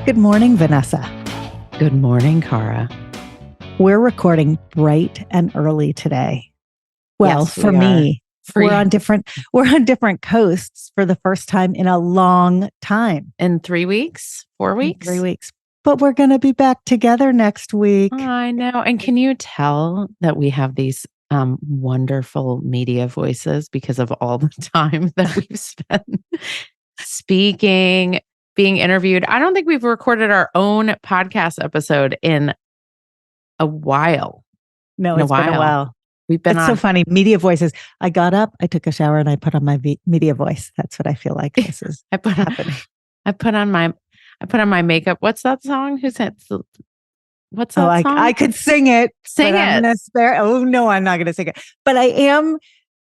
Good morning, Vanessa. Good morning, Cara. We're recording bright and early today. Well, Yes, for we me, are. we're on different coasts for the first time in a long time. In 3 weeks, 4 In weeks? 3 weeks. But we're going to be back together next week. I know. And can you tell that we have these wonderful media voices because of all the time that we've spent speaking, being interviewed? I don't think we've recorded our own podcast episode in a while. No, it's been a while. We've been It's so funny. Media voices. I got up, I took a shower, and I put on my media voice. That's what I feel like this is happening. I put on my makeup. What's that song? What's that song? I could sing it. Sing but it. I'm gonna spare. Oh no, I'm not going to sing it. But I am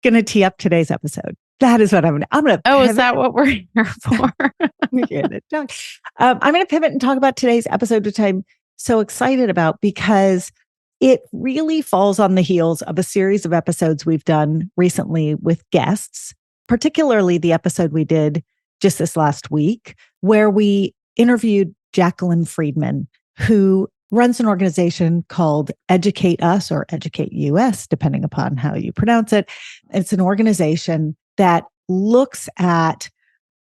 going to tee up today's episode. That is what I'm going to. Oh, is that what we're here for? I'm going to pivot and talk about today's episode, which I'm so excited about because it really falls on the heels of a series of episodes we've done recently with guests, particularly the episode we did just this last week, where we interviewed Jacqueline Friedman, who runs an organization called Educate Us or Educate US, depending upon how you pronounce it. It's an organization that looks at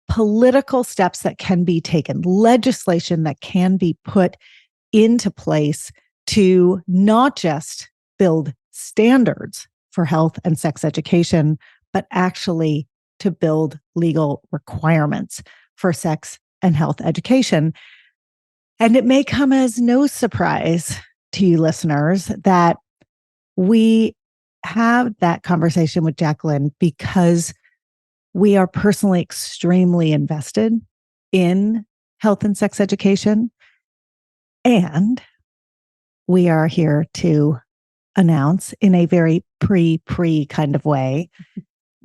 political steps that can be taken, legislation that can be put into place to not just build standards for health and sex education, but actually to build legal requirements for sex and health education. And it may come as no surprise to you listeners that we have that conversation with Jacqueline because we are personally extremely invested in health and sex education. And we are here to announce in a very pre kind of way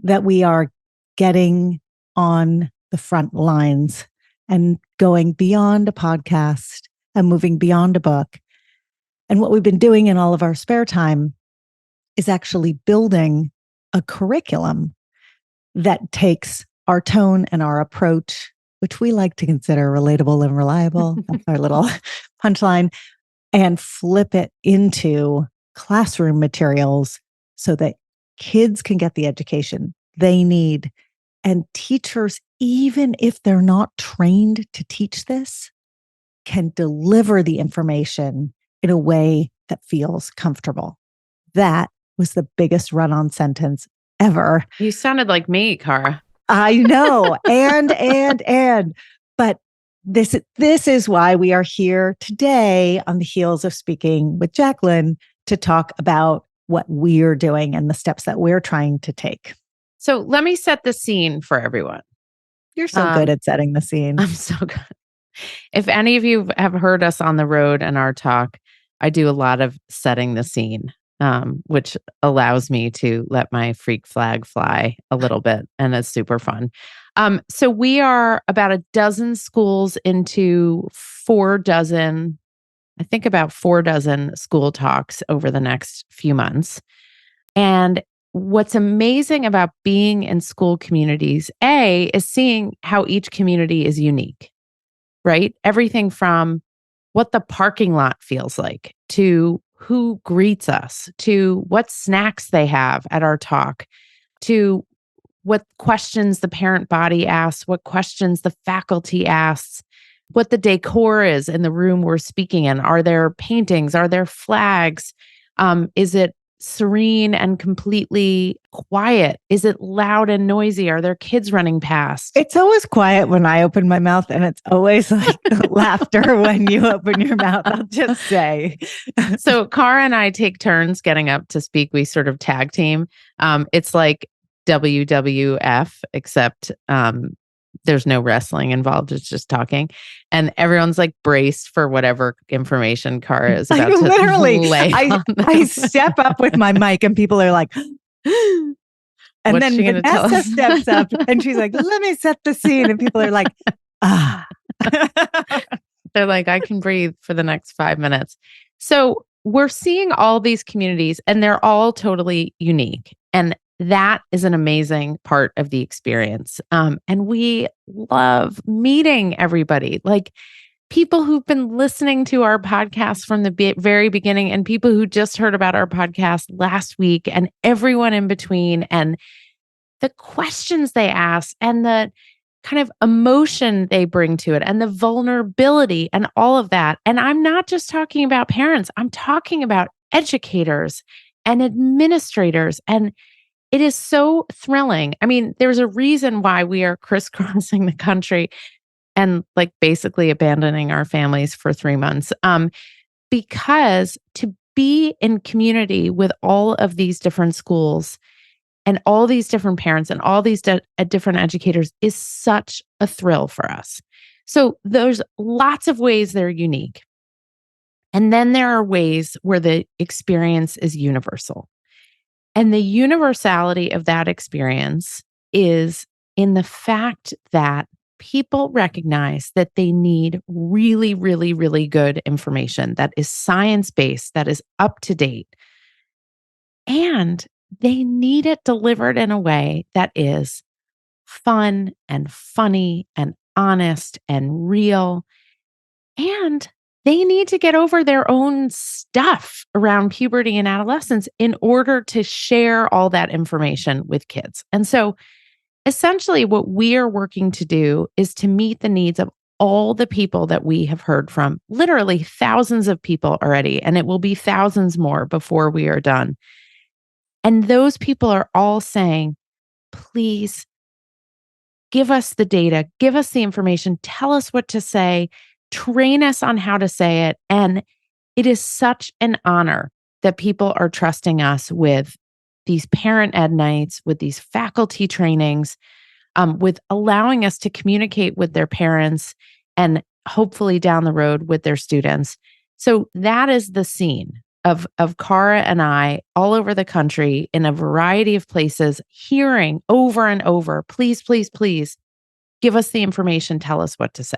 that we are getting on the front lines and going beyond a podcast and moving beyond a book. And what we've been doing in all of our spare time is actually building a curriculum that takes our tone and our approach, which we like to consider relatable and reliable. That's our little punchline, and flip it into classroom materials so that kids can get the education they need. And teachers, even if they're not trained to teach this, can deliver the information in a way that feels comfortable. That was the biggest run-on sentence ever. You sounded like me, Cara. I know. And. But this is why we are here today on the heels of speaking with Jacqueline to talk about what we're doing and the steps that we're trying to take. So let me set the scene for everyone. You're so good at setting the scene. I'm so good. If any of you have heard us on the road and our talk, I do a lot of setting the scene, which allows me to let my freak flag fly a little bit. And it's super fun. So we are about a dozen schools into 4 dozen, I think about 4 dozen school talks over the next few months. And what's amazing about being in school communities, is seeing how each community is unique, right? Everything from what the parking lot feels like, to who greets us, to what snacks they have at our talk, to what questions the parent body asks, what questions the faculty asks, what the decor is in the room we're speaking in. Are there paintings? Are there flags? Is it serene and completely quiet? Is it loud and noisy? Are there kids running past? It's always quiet when I open my mouth, and it's always like laughter when you open your mouth, I'll just say. So Cara and I take turns getting up to speak. We sort of tag team. It's like WWF, except there's no wrestling involved. It's just talking. And everyone's like braced for whatever information Cara is about to lay on them. I step up with my mic and people are like, and What's then she gonna tell Vanessa us? steps up and she's like, let me set the scene. And people are like, ah. They're like, I can breathe for the next 5 minutes. So we're seeing all these communities and they're all totally unique. And that is an amazing part of the experience. And we love meeting everybody. Like, people who've been listening to our podcast from the very beginning, and people who just heard about our podcast last week, and everyone in between, and the questions they ask, and the kind of emotion they bring to it, and the vulnerability, and all of that. And I'm not just talking about parents, I'm talking about educators and administrators. And it is so thrilling. I mean, there's a reason why we are crisscrossing the country and like basically abandoning our families for 3 months. Because to be in community with all of these different schools and all these different parents and all these different educators is such a thrill for us. So there's lots of ways they're unique. And then there are ways where the experience is universal. And the universality of that experience is in the fact that people recognize that they need really, really, really good information that is science-based, that is up to date. And they need it delivered in a way that is fun and funny and honest and real. And they need to get over their own stuff around puberty and adolescence in order to share all that information with kids. And so essentially, what we are working to do is to meet the needs of all the people that we have heard from, literally thousands of people already, and it will be thousands more before we are done. And those people are all saying, please give us the data, give us the information, tell us what to say, train us on how to say it. And it is such an honor that people are trusting us with these parent ed nights, with these faculty trainings, with allowing us to communicate with their parents and hopefully down the road with their students. So that is the scene of Cara and I all over the country in a variety of places, hearing over and over, please, please, please give us the information, tell us what to say.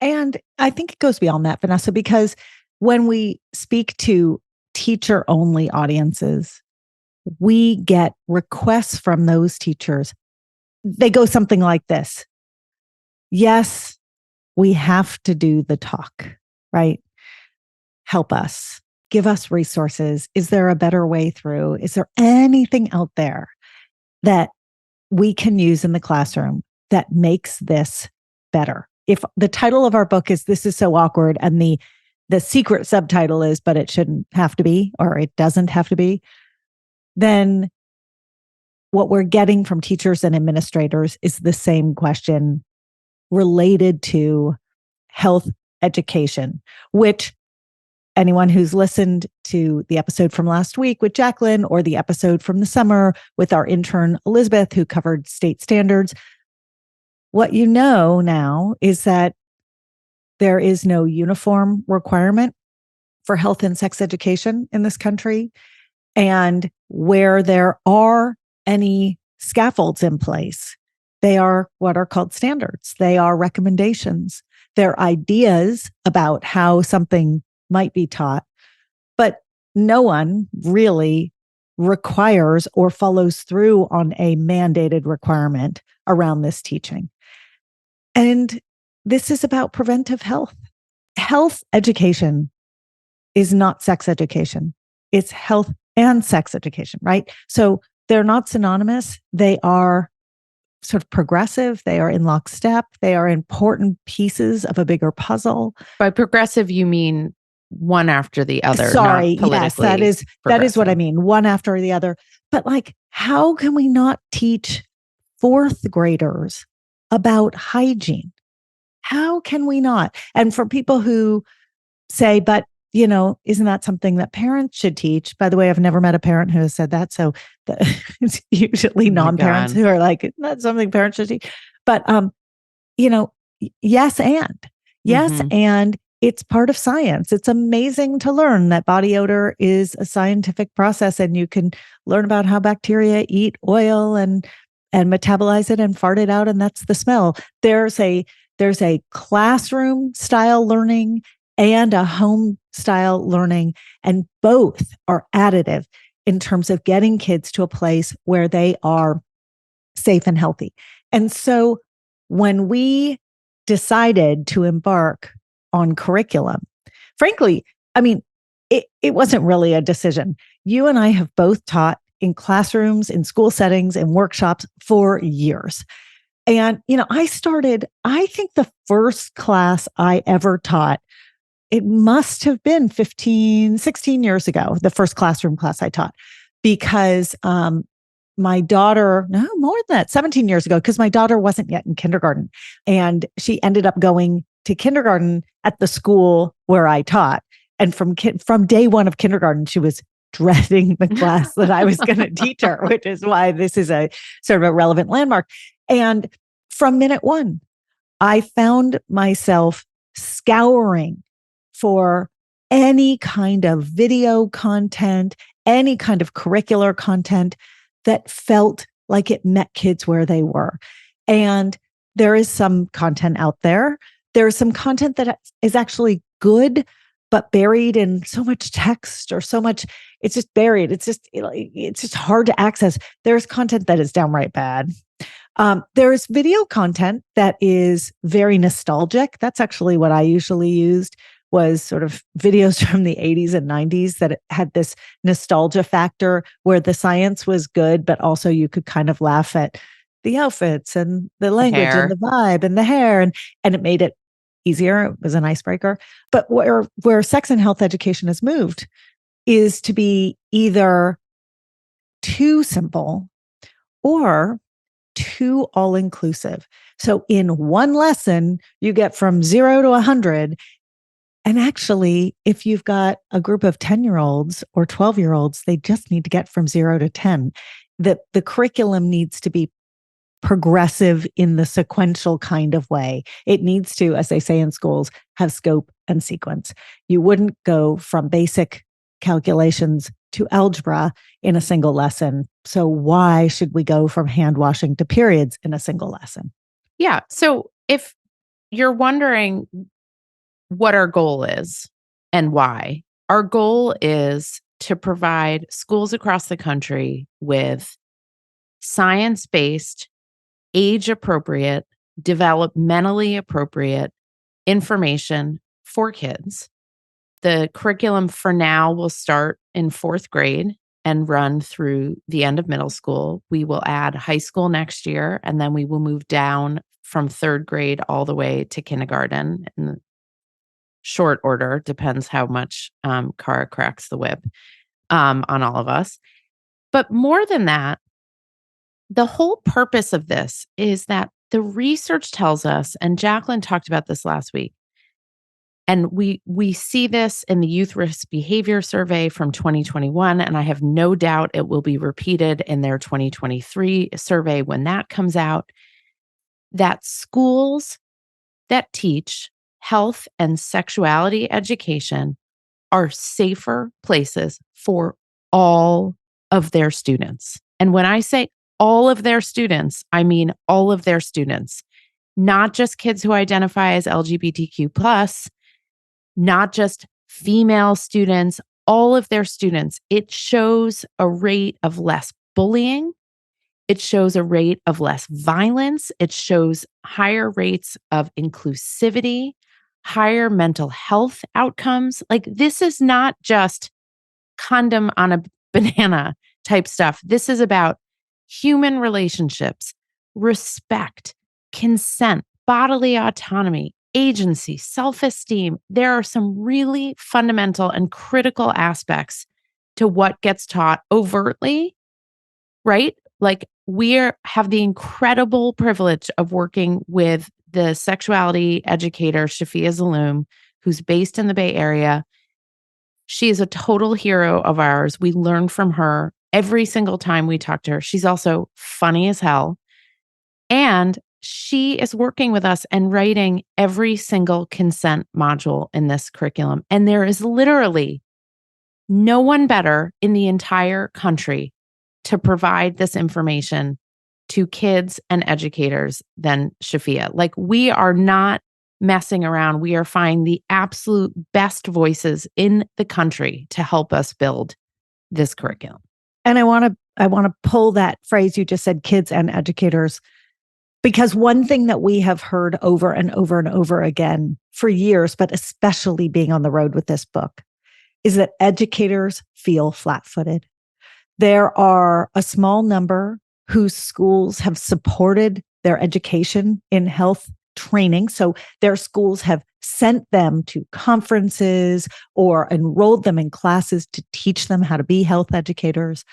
And I think it goes beyond that, Vanessa, because when we speak to teacher-only audiences, we get requests from those teachers. They go something like this. Yes, we have to do the talk, right? Help us. Give us resources. Is there a better way through? Is there anything out there that we can use in the classroom that makes this better? If the title of our book is This Is So Awkward, and the secret subtitle is But It Shouldn't Have to Be, or It Doesn't Have to Be, then what we're getting from teachers and administrators is the same question related to health education, which anyone who's listened to the episode from last week with Jacqueline, or the episode from the summer with our intern Elizabeth, who covered state standards, what you know now is that there is no uniform requirement for health and sex education in this country. And where there are any scaffolds in place, they are what are called standards. They are recommendations. They're ideas about how something might be taught, but no one really requires or follows through on a mandated requirement around this teaching. And this is about preventive health. Health education is not sex education. It's health and sex education, right? So they're not synonymous. They are sort of progressive. They are in lockstep. They are important pieces of a bigger puzzle. By progressive, you mean one after the other. Sorry, yes, that is what I mean. One after the other. But like, how can we not teach fourth graders about hygiene? How can we not? And for people who say, but isn't that something that parents should teach? By the way, I've never met a parent who has said that. So it's usually non-parents who are like, it's not something parents should teach. But, yes, and it's part of science. It's amazing to learn that body odor is a scientific process, and you can learn about how bacteria eat oil and metabolize it and fart it out. And that's the smell. There's a classroom style learning and a home style learning, and both are additive in terms of getting kids to a place where they are safe and healthy. And so when we decided to embark on curriculum. Frankly, I mean, it wasn't really a decision. You and I have both taught in classrooms, in school settings, and workshops for years. And, I think the first class I ever taught, it must have been 15, 16 years ago, the first classroom class I taught, because my daughter, no, more than that, 17 years ago, because my daughter wasn't yet in kindergarten. And she ended up going to kindergarten at the school where I taught. And from day one of kindergarten, she was dreading the class that I was going to teach her, which is why this is a sort of a relevant landmark. And from minute one, I found myself scouring for any kind of video content, any kind of curricular content that felt like it met kids where they were. And there is some content out there. There's some content that is actually good, but buried in so much text or so much, it's just buried. It's just hard to access. There's content that is downright bad. There's video content that is very nostalgic. That's actually what I usually used, was sort of videos from the 80s and 90s that had this nostalgia factor where the science was good, but also you could kind of laugh at the outfits and the language and the vibe and the hair, and it made it easier. It was an icebreaker. But where sex and health education has moved is to be either too simple or too all-inclusive. So in one lesson, you get from 0 to 100. And actually, if you've got a group of 10-year-olds or 12-year-olds, they just need to get from 0 to 10. The curriculum needs to be progressive in the sequential kind of way. It needs to, as they say in schools, have scope and sequence. You wouldn't go from basic calculations to algebra in a single lesson. So why should we go from hand washing to periods in a single lesson? Yeah. So if you're wondering what our goal is and why, our goal is to provide schools across the country with science-based, age-appropriate, developmentally appropriate information for kids. The curriculum for now will start in 4th grade and run through the end of middle school. We will add high school next year, and then we will move down from 3rd grade all the way to kindergarten in short order. Depends how much Cara cracks the whip on all of us. But more than that, the whole purpose of this is that the research tells us, and Jacqueline talked about this last week, and we see this in the Youth Risk Behavior Survey from 2021, and I have no doubt it will be repeated in their 2023 survey when that comes out, that schools that teach health and sexuality education are safer places for all of their students. And when I say all of their students, I mean all of their students, not just kids who identify as LGBTQ+, not just female students, all of their students. It shows a rate of less bullying. It shows a rate of less violence. It shows higher rates of inclusivity, higher mental health outcomes. Like, this is not just condom on a banana type stuff. This is about human relationships, respect, consent, bodily autonomy, agency, self-esteem. There are some really fundamental and critical aspects to what gets taught overtly, right? Like, have the incredible privilege of working with the sexuality educator, Shafia Zaloom, who's based in the Bay Area. She is a total hero of ours. We learn from her every single time we talk to her. She's also funny as hell. And she is working with us and writing every single consent module in this curriculum. And there is literally no one better in the entire country to provide this information to kids and educators than Shafia. Like, we are not messing around. We are finding the absolute best voices in the country to help us build this curriculum. And I want to pull that phrase you just said, kids and educators. Because one thing that we have heard over and over and over again for years, but especially being on the road with this book, is that educators feel flat footed. There are a small number whose schools have supported their education in health training. So their schools have sent them to conferences or enrolled them in classes to teach them how to be health educators.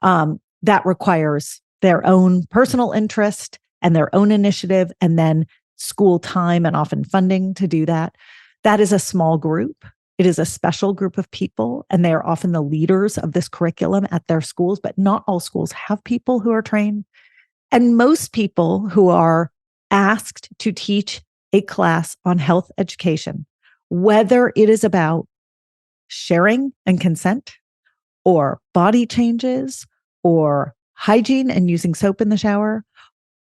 That requires their own personal interest and their own initiative, and then school time and often funding to do that. That is a small group. It is a special group of people, and they are often the leaders of this curriculum at their schools, but not all schools have people who are trained. And most people who are asked to teach a class on health education, whether it is about sharing and consent, or body changes, or hygiene and using soap in the shower,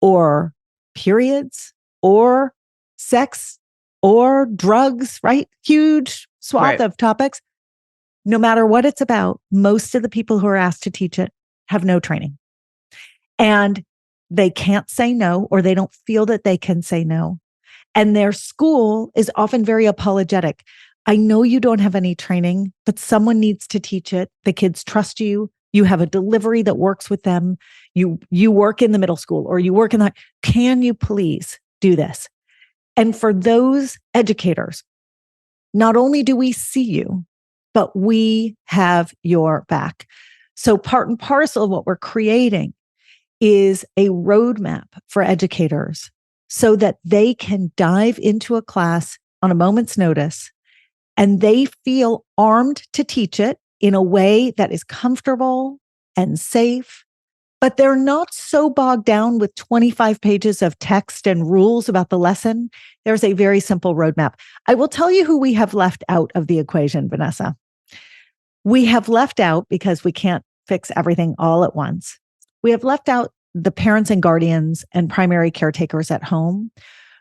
or periods, or sex, or drugs, right? Huge swath of topics. No matter what it's about, most of the people who are asked to teach it have no training. And they can't say no, or they don't feel that they can say no. And their school is often very apologetic. I know you don't have any training, but someone needs to teach it. The kids trust you. You have a delivery that works with them. You work in the middle school, or you work in the, can you please do this? And for those educators, not only do we see you, but we have your back. So part and parcel of what we're creating is a roadmap for educators so that they can dive into a class on a moment's notice and they feel armed to teach it in a way that is comfortable and safe, but they're not so bogged down with 25 pages of text and rules about the lesson. There's a very simple roadmap. I will tell you who we have left out of the equation, Vanessa. We have left out, because we can't fix everything all at once, we have left out the parents and guardians and primary caretakers at home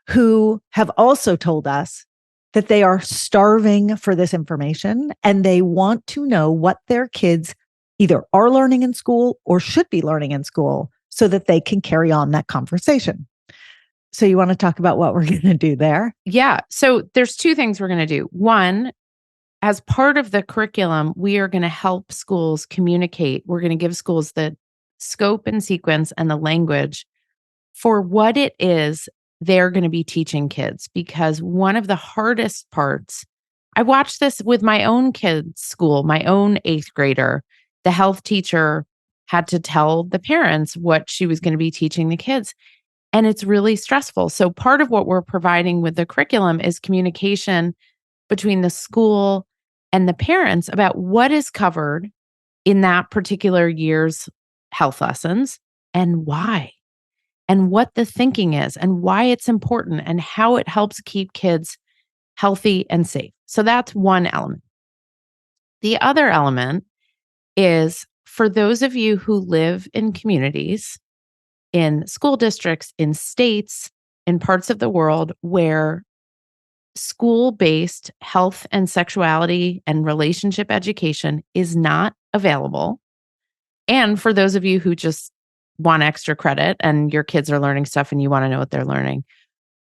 who have also told us that they are starving for this information and they want to know what their kids either are learning in school or should be learning in school so that they can carry on that conversation. So you want to talk about what we're going to do there? Yeah. So there's two things we're going to do. One, as part of the curriculum, we are going to help schools communicate. We're going to give schools the scope and sequence and the language for what it is they're going to be teaching kids. Because one of the hardest parts, I watched this with my own kids' school, my own 8th grader. The health teacher had to tell the parents what she was going to be teaching the kids. And it's really stressful. So part of what we're providing with the curriculum is communication between the school and the parents about what is covered in that particular year's health lessons and why, and what the thinking is and why it's important and how it helps keep kids healthy and safe. So that's one element. The other element is for those of you who live in communities, in school districts, in states, in parts of the world where school-based health and sexuality and relationship education is not available. And for those of you who just want extra credit and your kids are learning stuff and you want to know what they're learning,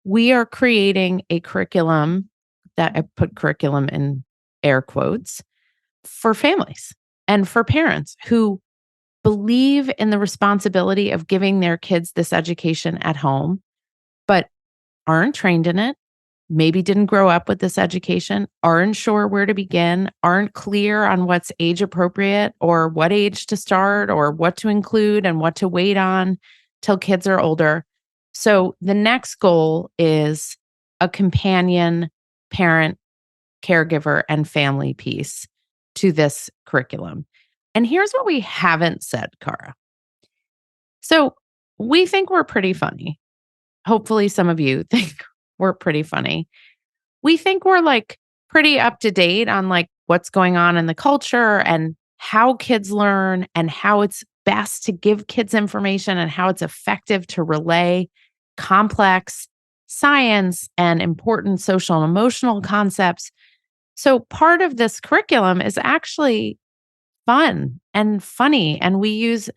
we are creating a curriculum that I put curriculum in air quotes for families and for parents who believe in the responsibility of giving their kids this education at home, but aren't trained in it, maybe didn't grow up with this education, aren't sure where to begin, aren't clear on what's age appropriate or what age to start or what to include and what to wait on till kids are older. So the next goal is a companion, parent, caregiver, and family piece to this curriculum. And here's what we haven't said, Cara. So we think we're pretty funny. Hopefully some of you think we're pretty funny. We think we're like pretty up to date on like what's going on in the culture and how kids learn and how it's best to give kids information and how it's effective to relay complex science and important social and emotional concepts. So part of this curriculum is actually fun and funny. And we use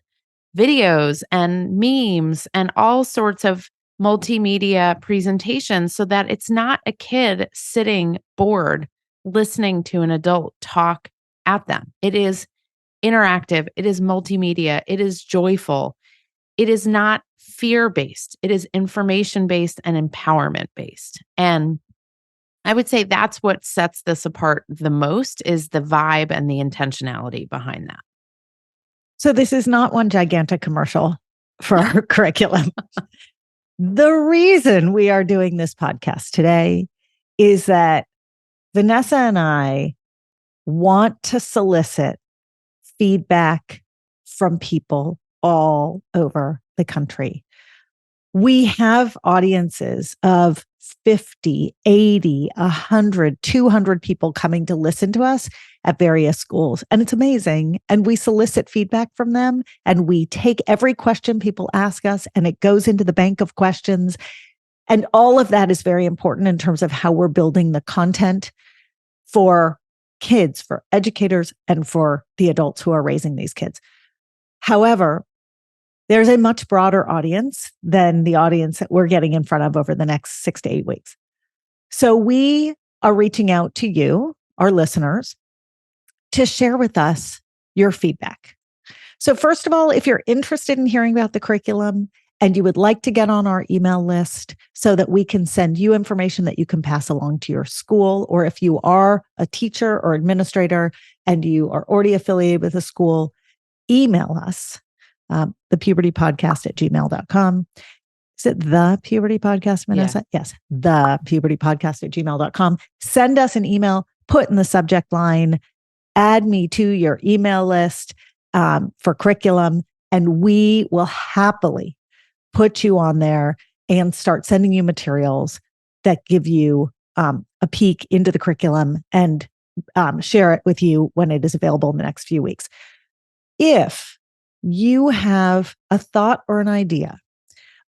videos and memes and all sorts of multimedia presentations so that it's not a kid sitting bored listening to an adult talk at them. It is interactive, it is multimedia, it is joyful. It is not fear-based. It is information-based and empowerment-based. And I would say that's what sets this apart the most is the vibe and the intentionality behind that. So this is not one gigantic commercial for our curriculum. The reason we are doing this podcast today is that Vanessa and I want to solicit feedback from people all over the country. We have audiences of 50, 80, 100, 200 people coming to listen to us at various schools. And it's amazing. And we solicit feedback from them and we take every question people ask us and it goes into the bank of questions. And all of that is very important in terms of how we're building the content for kids, for educators, and for the adults who are raising these kids. However, there's a much broader audience than the audience that we're getting in front of over the next 6 to 8 weeks. So we are reaching out to you, our listeners, to share with us your feedback. So first of all, if you're interested in hearing about the curriculum and you would like to get on our email list so that we can send you information that you can pass along to your school, or if you are a teacher or administrator and you are already affiliated with a school, email us. thepubertypodcast@gmail.com. Is it the Puberty Podcast, Vanessa? Yeah. Yes. The pubertypodcast@gmail.com. Send us an email, put in the subject line, add me to your email list for curriculum, and we will happily put you on there and start sending you materials that give you a peek into the curriculum and share it with you when it is available in the next few weeks. If you have a thought or an idea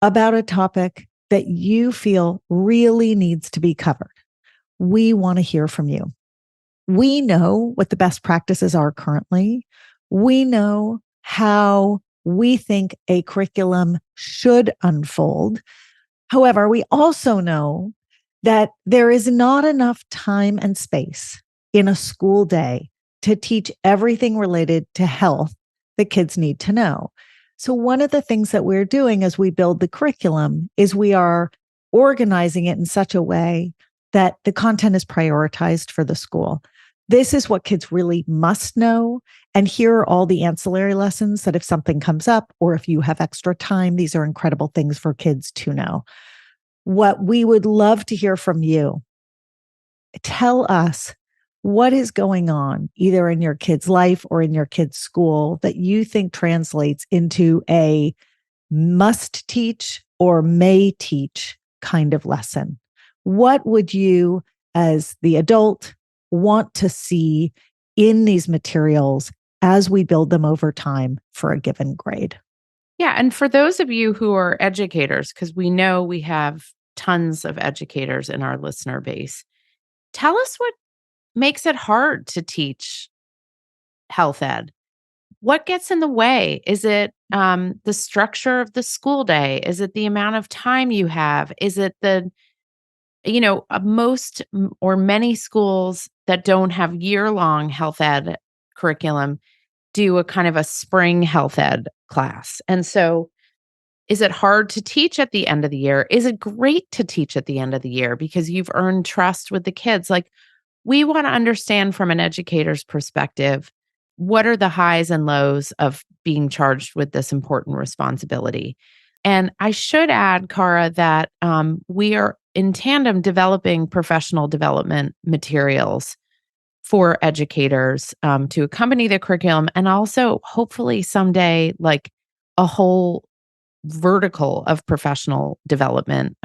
about a topic that you feel really needs to be covered, we want to hear from you. We know what the best practices are currently. We know how we think a curriculum should unfold. However, we also know that there is not enough time and space in a school day to teach everything related to health that kids need to know. So one of the things that we're doing as we build the curriculum is we are organizing it in such a way that the content is prioritized for the school. This is what kids really must know. And here are all the ancillary lessons that if something comes up or if you have extra time, these are incredible things for kids to know. What we would love to hear from you, tell us what is going on either in your kid's life or in your kid's school that you think translates into a must teach or may teach kind of lesson. What would you, as the adult, want to see in these materials as we build them over time for a given grade? Yeah. And for those of you who are educators, because we know we have tons of educators in our listener base, tell us what makes it hard to teach health ed. What gets in the way? Is it the structure of the school day? Is it the amount of time you have? Is it most or many schools that don't have year-long health ed curriculum do a kind of a spring health ed class. And so is it hard to teach at the end of the year? Is it great to teach at the end of the year because you've earned trust with the kids? Like, we want to understand from an educator's perspective, what are the highs and lows of being charged with this important responsibility? And I should add, Cara, that we are in tandem developing professional development materials for educators to accompany the curriculum, and also hopefully someday like a whole vertical of professional development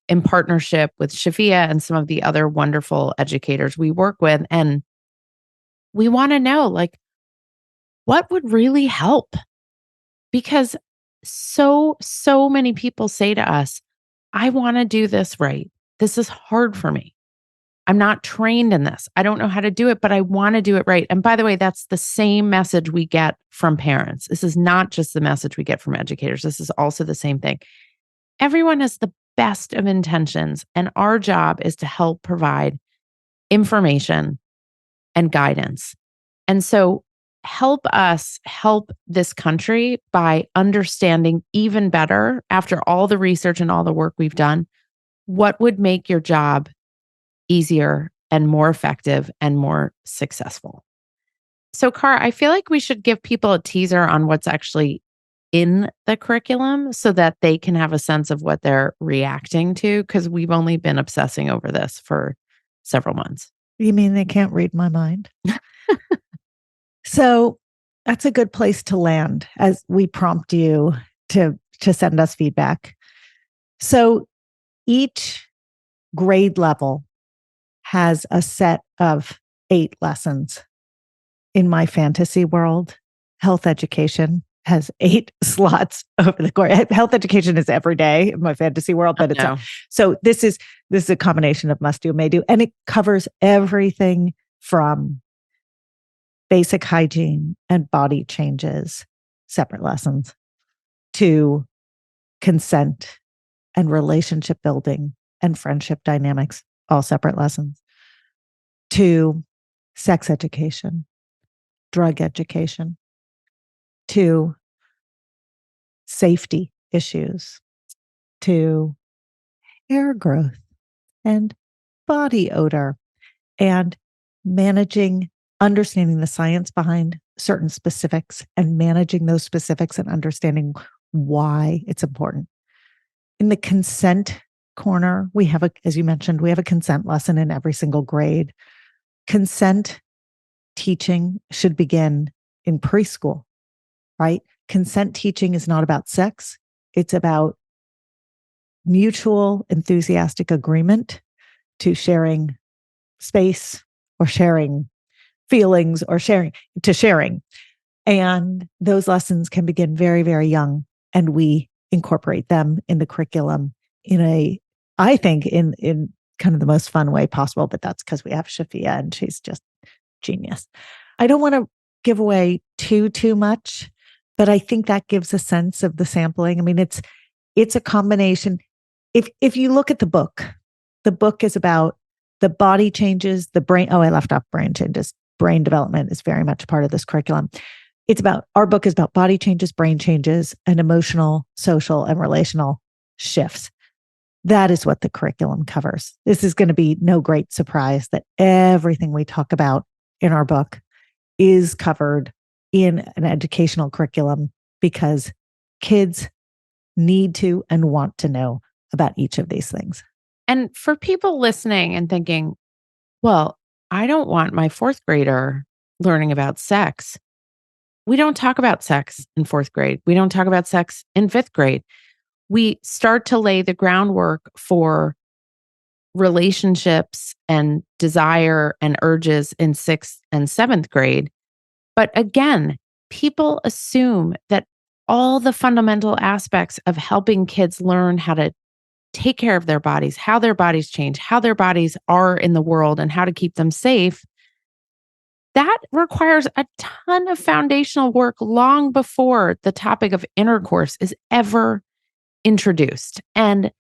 in partnership with Shafia and some of the other wonderful educators we work with. And we want to know, like, what would really help? Because so many people say to us, I want to do this right. This is hard for me. I'm not trained in this. I don't know how to do it, but I want to do it right. And by the way, that's the same message we get from parents. This is not just the message we get from educators. This is also the same thing. everyone has the best of intentions, and our job is to help provide information and guidance. And so help us help this country by understanding even better, after all the research and all the work we've done, what would make your job easier and more effective and more successful. So, Car, I feel like we should give people a teaser on what's actually in the curriculum so that they can have a sense of what they're reacting to, because we've only been obsessing over this for several months. You mean they can't read my mind? So that's a good place to land as we prompt you to send us feedback. So each grade level has a set of 8 lessons. In my fantasy world, health education has 8 slots over the course. Health education is every day in my fantasy world, but it's so this is a combination of must do, may do, and it covers everything from basic hygiene and body changes, separate lessons, to consent and relationship building and friendship dynamics, all separate lessons, to sex education, drug education, to safety issues, to hair growth and body odor, and understanding the science behind certain specifics and managing those specifics and understanding why it's important. In the consent corner, we have as you mentioned, we have a consent lesson in every single grade. Consent teaching should begin in preschool, right? Consent teaching is not about sex. It's about mutual enthusiastic agreement to sharing space or sharing feelings or sharing. And those lessons can begin very, very young. And we incorporate them in the curriculum I think in kind of the most fun way possible, but that's because we have Shafia and she's just genius. I don't want to give away too much, but I think that gives a sense of the sampling. I mean, it's a combination. If you look at the book is about the body changes, the brain. Oh, I left off brain changes. Brain development is very much part of this curriculum. Our book is about body changes, brain changes, and emotional, social, and relational shifts. That is what the curriculum covers. This is going to be no great surprise that everything we talk about in our book is covered in an educational curriculum because kids need to and want to know about each of these things. And for people listening and thinking, well, I don't want my 4th grader learning about sex. We don't talk about sex in 4th grade. We don't talk about sex in 5th grade. We start to lay the groundwork for relationships and desire and urges in 6th and 7th grade. But again, people assume that all the fundamental aspects of helping kids learn how to take care of their bodies, how their bodies change, how their bodies are in the world, and how to keep them safe, that requires a ton of foundational work long before the topic of intercourse is ever introduced. And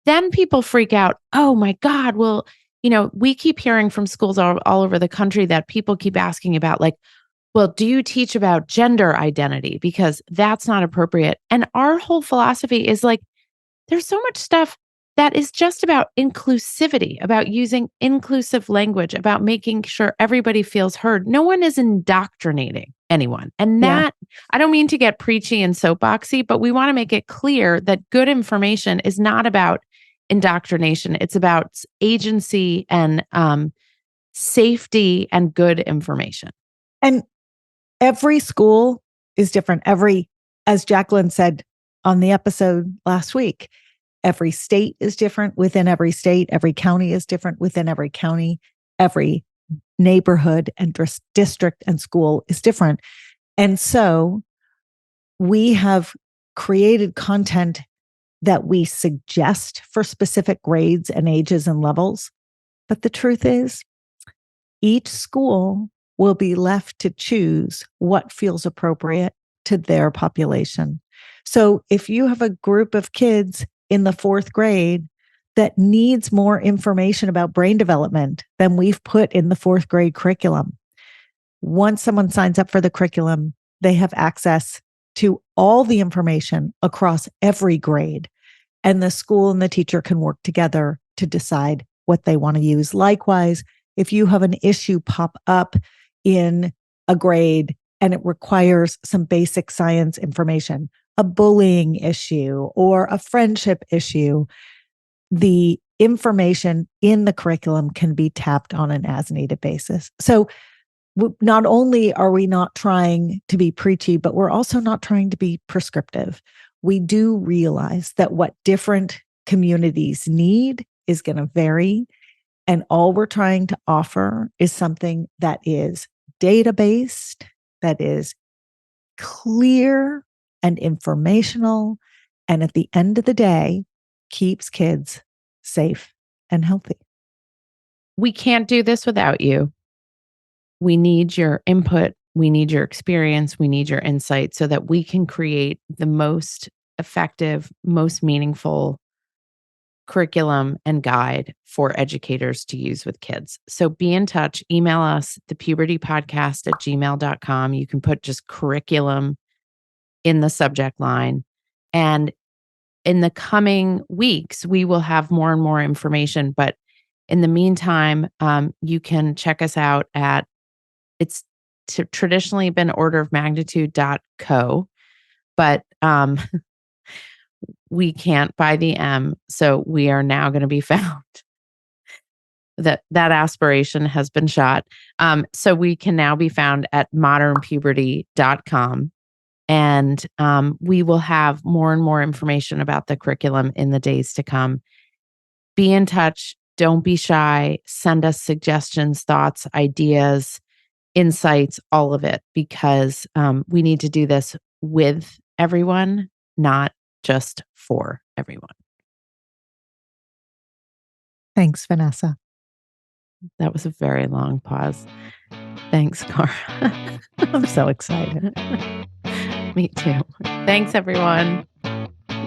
then people freak out. Oh my God. Well, we keep hearing from schools all over the country that people keep asking about, like, well, do you teach about gender identity? Because that's not appropriate. And our whole philosophy is like, there's so much stuff that is just about inclusivity, about using inclusive language, about making sure everybody feels heard. No one is indoctrinating anyone. And that, I don't mean to get preachy and soapboxy, but we want to make it clear that good information is not about indoctrination. It's about agency and safety and good information. And every school is different. As Jacqueline said on the episode last week, every state is different within every state. Every county is different within every county. Every neighborhood and district and school is different. And so we have created content that we suggest for specific grades and ages and levels. But the truth is, each school will be left to choose what feels appropriate to their population. So if you have a group of kids in the 4th grade that needs more information about brain development than we've put in the 4th grade curriculum. Once someone signs up for the curriculum, they have access to all the information across every grade, and the school and the teacher can work together to decide what they want to use. Likewise, if you have an issue pop up in a grade and it requires some basic science information, a bullying issue or a friendship issue, the information in the curriculum can be tapped on an as-needed basis. So not only are we not trying to be preachy, but we're also not trying to be prescriptive. We do realize that what different communities need is going to vary. And all we're trying to offer is something that is data-based, that is clear and informational, and at the end of the day, keeps kids safe and healthy. We can't do this without you. We need your input. We need your experience. We need your insight so that we can create the most effective, most meaningful curriculum and guide for educators to use with kids. So be in touch. Email us, thepubertypodcast@gmail.com. You can put just curriculum in the subject line. And in the coming weeks, we will have more and more information. But in the meantime, you can check us out at, it's traditionally been orderofmagnitude.co, but we can't buy the M. So we are now going to be found. That aspiration has been shot. So we can now be found at modernpuberty.com. And we will have more and more information about the curriculum in the days to come. Be in touch. Don't be shy. Send us suggestions, thoughts, ideas, insights, all of it, because we need to do this with everyone, not just for everyone. Thanks, Vanessa. That was a very long pause. Thanks, Cara. I'm so excited. Me too. Thanks, everyone.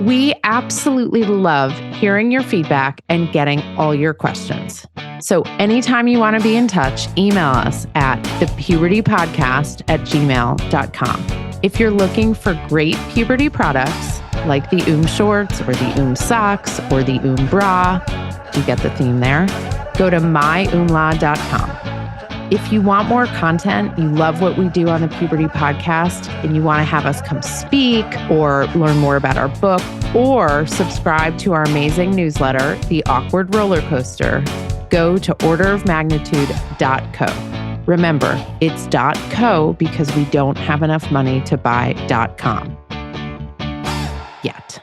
We absolutely love hearing your feedback and getting all your questions. So anytime you want to be in touch, email us at thepubertypodcast@gmail.com. If you're looking for great puberty products like the shorts or the socks or the bra, you get the theme there, go to myumla.com. If you want more content, you love what we do on the Puberty Podcast, and you want to have us come speak or learn more about our book or subscribe to our amazing newsletter, The Awkward Roller Coaster, go to orderofmagnitude.co. Remember, it's .co because we don't have enough money to buy .com yet.